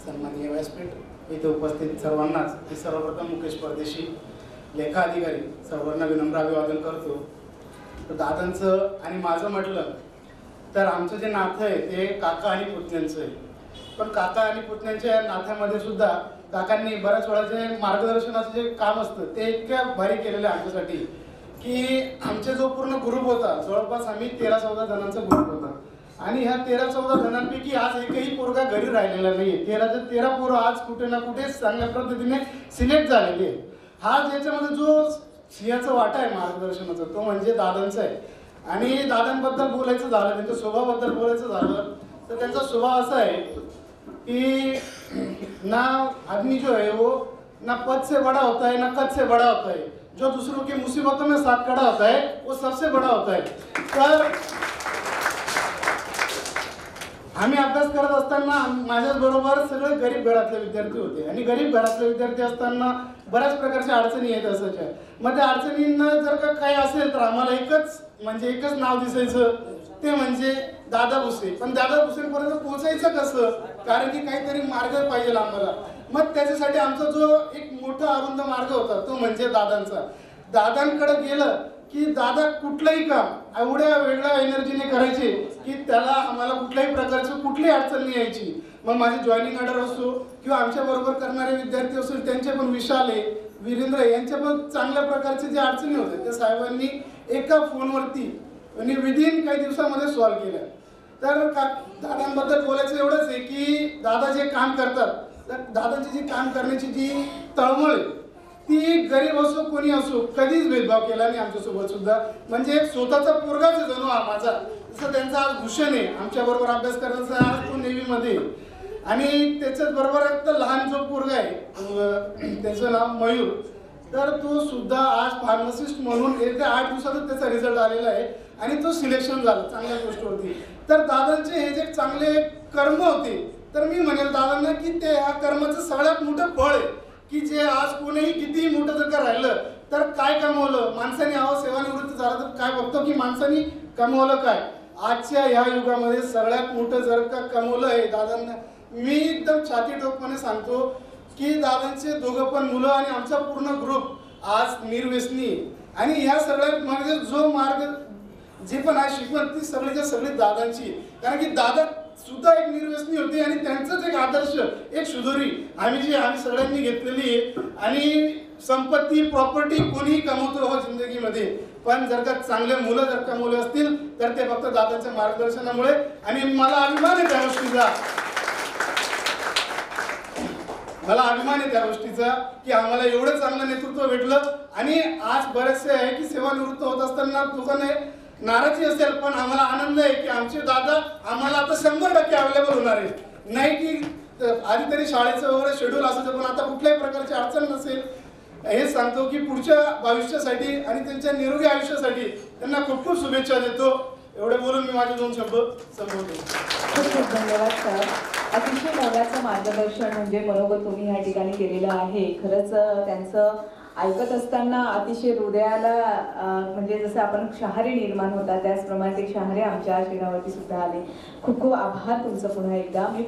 सन्माननीय व्यासपीठ इथे उपस्थित सर्वांनाच मी सर्वप्रथम मुकेश परदेशी लेखा अधिकारी सर्वांना विनम्र अभिवादन करतो। तर दादांचं आणि माझं म्हटलं तर आमचं जे नातं आहे ते काका आणि पुतण्यांचं आहे। पण काका आणि पुतण्यांच्या नात्यामध्ये सुद्धा काकांनी बऱ्याच वेळा जे मार्गदर्शनाचं जे काम असतं ते इतकं भारी केलेलं आहे आमच्यासाठी की आमचा जो पूर्ण ग्रुप होता जवळपास आम्ही 13-14 जणांचा ग्रुप होता आणि ह्या 13-14 जणांपैकी आज एकही पोरगा घरी राहिलेला नाहीये। 13च्या 13 पोरं आज कुठे ना कुठे चांगल्या पद्धतीने सिलेक्ट झालेली आहे। हा ज्याच्यामध्ये जो सिंहाचा वाटा आहे मार्गदर्शनाचा तो म्हणजे दादांचा आहे। आणि दादांबद्दल बोलायचं झालं त्यांच्या स्वभावाबद्दल बोलायचं झालं तर त्यांचा स्वभाव असा आहे कि ना आदमी जो है वो ना पद से बड़ा होता है ना कद से बड़ा होता है, जो दूसरों की मुसीबतों में साथ खड़ा होता है वो सबसे बड़ा होता है। तर आम्ही अभ्यास करत असताना माझ्याच बरोबर सगळे गरीब घरातले विद्यार्थी होते आणि गरीब घरातले विद्यार्थी असताना बऱ्याच प्रकारच्या अडचणी येत असायच्या। मग त्या अडचणींना जर का काही असेल तर आम्हाला एकच नाव दिसायचं ते म्हणजे दादा भुसे। पण दादा भुसेपर्यंत पोहोचायचं कसं, कारण की काहीतरी मार्ग पाहिजे आम्हाला। मग त्याच्यासाठी आमचा जो एक मोठा अरुंद मार्ग होता तो म्हणजे दादांचा। दादांकडे गेलं की दादा कुठलंही काम एवढ्या वेगळ्या एनर्जीने करायचे की त्याला आम्हाला कुठल्याही प्रकारची कुठलीही अडचण नाही यायची। मग माझे जॉईनिंग ऑर्डर असो किंवा आमच्या बरोबर करणारे विद्यार्थी असो त्यांचे पण विशाले वीरेंद्र यांच्या पण चांगल्या प्रकारचे जे अडचणी होते त्या साहेबांनी एका फोनवरती आणि विदिन काही दिवसामध्ये सॉल्व्ह केल्या। तर दादांबद्दल बोलायचं एवढंच आहे की दादा जे काम करतात तर दादाची जी काम करण्याची जी तळमळ आहे ती गरीब असो कोणी असो कधीच भेदभाव केला नाही आमच्यासोबत सुद्धा। म्हणजे एक स्वतःचा पोरगाच जणू हा माझा, जसं त्यांचा आज भूषण आहे आमच्या बरोबर अभ्यास करण्याचा आज तो नेव्हीमध्ये आणि त्याच्याच बरोबर एक लहान जो पोरगा आहे त्याचं नाव मयूर, तर तो सुद्धा आज फार्मासिस्ट म्हणून येत्या 8 दिवसातच त्याचा रिझल्ट आलेला आहे आणि तो सिलेक्शन झाला चांगल्या गोष्टीवरती। तर दादांचे हे जे चांगले कर्म होते तर मी म्हणेल दादांना की ते ह्या कर्माचं सगळ्यात मोठं फळ आहे की जे आज कोणीही कितीही मोठं जर का राहिलं तर काय कमवलं माणसाने, सेवानिवृत्त झाला तर काय बघतो की माणसाने कमवलं काय। आजच्या ह्या युगामध्ये सगळ्यात मोठं जर का कमवलं आहे दादांना, मी एकदम छाती ठोकपणे सांगतो की दादांचे दोघं पण मुलं आणि आमचा पूर्ण ग्रुप आज निर्व्यसनी आणि ह्या सगळ्यामध्ये जो मार्ग जे पण आहे शिकवण ती सगळीच्या सगळी दादांची। कारण की दादा सुद्धा एक निर्व्यसनी होते आणि त्यांचाच एक आदर्श एक शुधुरी आम्ही सगळ्यांनी घेतलेली आहे। आणि संपत्ती प्रॉपर्टी कोणीही कमवतो हो जिंदगीमध्ये, पण जर का चांगले मुलं जर कमवले असतील तर ते फक्त दादांच्या मार्गदर्शनामुळे। आणि मला अभिमान आहे त्या गोष्टीचा, मला अभिमान आहे त्या गोष्टीचा की आम्हाला एवढं चांगलं नेतृत्व भेटलं। आणि आज बरेचसे आहे की सेवानिवृत्त होत असताना लोकांना नाराजी असेल पण आम्हाला आनंद आहे की आमचे दादा आम्हाला आता 100% अवेलेबल होणार आहे। नाही की आधी तरी शाळेचं वगैरे शेड्यूल असायचं पण आता कुठल्याही प्रकारची अडचण नसेल हे सांगतो की पुढच्या भविष्यासाठी आणि त्यांच्या निरोगी आयुष्यासाठी त्यांना खूप खूप शुभेच्छा देतो। एवढे बोलून मी माझे 2 शब्द संपवतो। खूप खूप धन्यवाद सर। अतिशय मोलाचं मार्गदर्शन म्हणजे मनोगत तुम्ही या ठिकाणी केलेलं आहे। खरंच त्यांचं ऐकत असताना अतिशय हृदयाला म्हणजे जसं आपण शहारे निर्माण होतात त्याचप्रमाणे ते शहारे आमच्या शरीरावरती सुद्धा आले। खूप खूप आभार तुमचं पुन्हा एकदा। मी